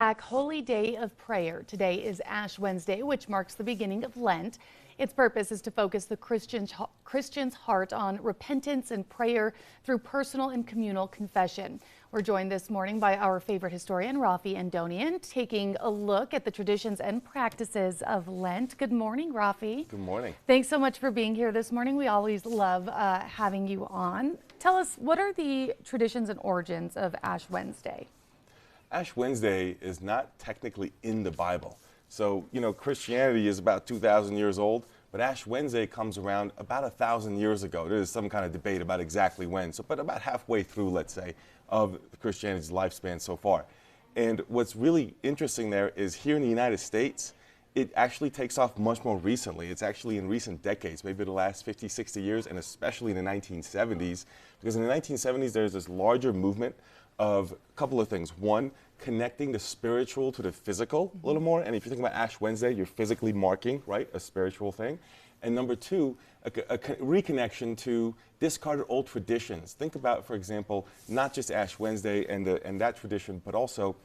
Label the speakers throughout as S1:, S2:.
S1: back Holy Day of Prayer. Today is Ash Wednesday, which marks the beginning of Lent. Its purpose is to focus the Christian's heart on repentance and prayer through personal and communal confession. We're joined this morning by our favorite historian, Rafi Andonian, taking a look at the traditions and practices of Lent. Good morning, Rafi.
S2: Good morning.
S1: Thanks so much for being here this morning. We always love having you on. Tell us, what are the traditions and origins of Ash Wednesday?
S2: Ash Wednesday is not technically in the Bible. So, Christianity is about 2,000 years old, but Ash Wednesday comes around about 1,000 years ago. There's some kind of debate about exactly when, but about halfway through, let's say, of Christianity's lifespan so far. And what's really interesting there is here in the United States, it actually takes off much more recently. It's actually in recent decades, maybe the last 50, 60 years, and especially in the 1970s. Because in the 1970s, there's this larger movement of a couple of things. One, connecting the spiritual to the physical a little more. And if you think about Ash Wednesday, you're physically marking, right, a spiritual thing. And number two, a reconnection to discarded old traditions. Think about, for example, not just Ash Wednesday and that tradition, but also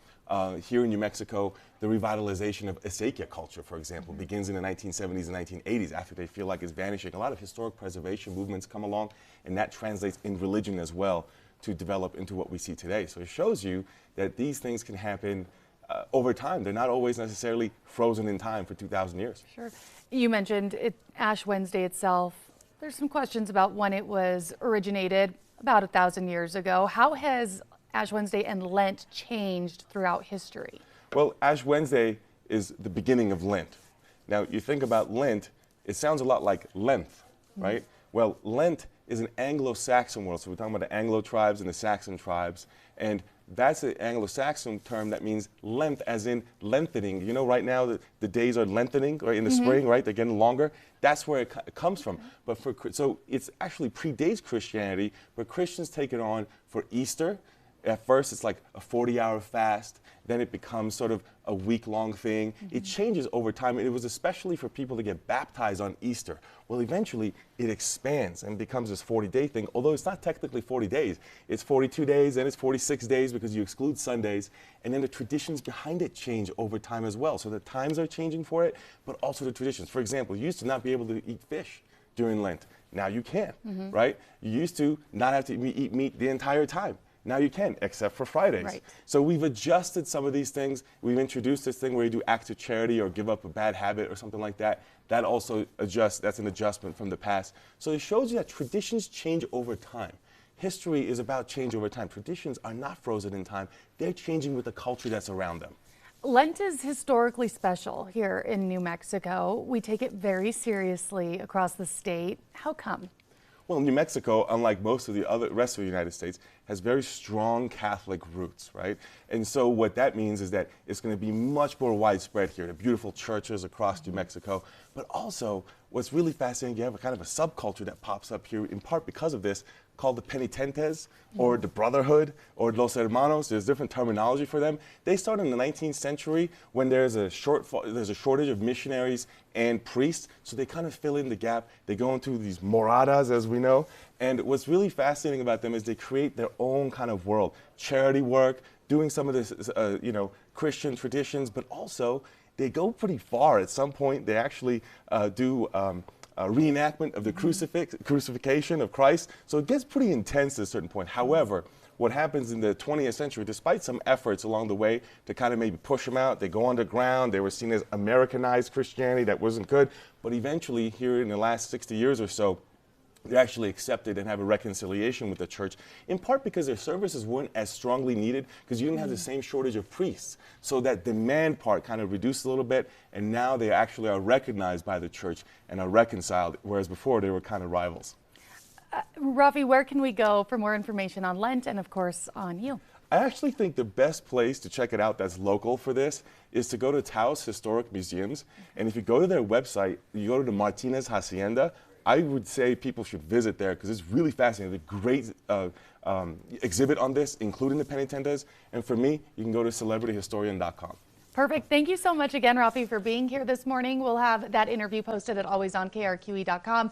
S2: here in New Mexico, the revitalization of acequia culture, for example, begins in the 1970s and 1980s after they feel like it's vanishing. A lot of historic preservation movements come along, and that translates in religion as well to develop into what we see today. So it shows you that these things can happen over time. They're not always necessarily frozen in time for 2,000 years.
S1: Sure. You mentioned Ash Wednesday itself. There's some questions about when it was originated, about 1,000 years ago. How has Ash Wednesday and Lent changed throughout history?
S2: Well, Ash Wednesday is the beginning of Lent. Now, you think about Lent, it sounds a lot like length, right? Well, Lent is an Anglo-Saxon word. So we're talking about the Anglo tribes and the Saxon tribes. And that's an Anglo-Saxon term that means length, as in lengthening. You know, right now the days are lengthening, right, in the spring, right? They're getting longer. That's where it comes from. But so it's actually predates Christianity, but Christians take it on for Easter. At first, it's like a 40-hour fast. Then it becomes sort of a week-long thing. It changes over time. It was especially for people to get baptized on Easter. Well, eventually, it expands and becomes this 40-day thing, although it's not technically 40 days. It's 42 days, then it's 46 days because you exclude Sundays. And then the traditions behind it change over time as well. So the times are changing for it, but also the traditions. For example, you used to not be able to eat fish during Lent. Now you can, right? You used to not have to eat meat the entire time. Now you can, except for Fridays.
S1: Right.
S2: So we've adjusted some of these things. We've introduced this thing where you do acts of charity or give up a bad habit or something like that. That also adjusts, that's an adjustment from the past. So it shows you that traditions change over time. History is about change over time. Traditions are not frozen in time. They're changing with the culture that's around them.
S1: Lent is historically special here in New Mexico. We take it very seriously across the state. How come?
S2: Well, New Mexico, unlike most of the rest of the United States, has very strong Catholic roots, right? And so what that means is that it's going to be much more widespread here. The beautiful churches across New Mexico, but also what's really fascinating, you have a kind of a subculture that pops up here in part because of this, called the penitentes, or the brotherhood, or los hermanos. There's different terminology for them. They started in the 19th century when there's a shortage of missionaries and priests, so they kind of fill in the gap. They go into these moradas, as we know, and what's really fascinating about them is they create their own kind of world. Charity work, doing some of this, Christian traditions, but also they go pretty far. At some point, they actually do a reenactment of the crucifixion of Christ. So it gets pretty intense at a certain point. However, what happens in the 20th century, despite some efforts along the way to kind of maybe push them out, they go underground, they were seen as Americanized Christianity, that wasn't good, but eventually here in the last 60 years or so, they actually accepted and have a reconciliation with the church, in part because their services weren't as strongly needed because you didn't have the same shortage of priests. So that demand part kind of reduced a little bit, and now they actually are recognized by the church and are reconciled, whereas before they were kind of rivals.
S1: Rafi, where can we go for more information on Lent and, of course, on you?
S2: I actually think the best place to check it out that's local for this is to go to Taos Historic Museums. And if you go to their website, you go to the Martinez Hacienda, I would say people should visit there because it's really fascinating. There's a great exhibit on this, including the penitentes. And for me, you can go to celebrityhistorian.com.
S1: Perfect. Thank you so much again, Rafi, for being here this morning. We'll have that interview posted at alwaysonkrqe.com.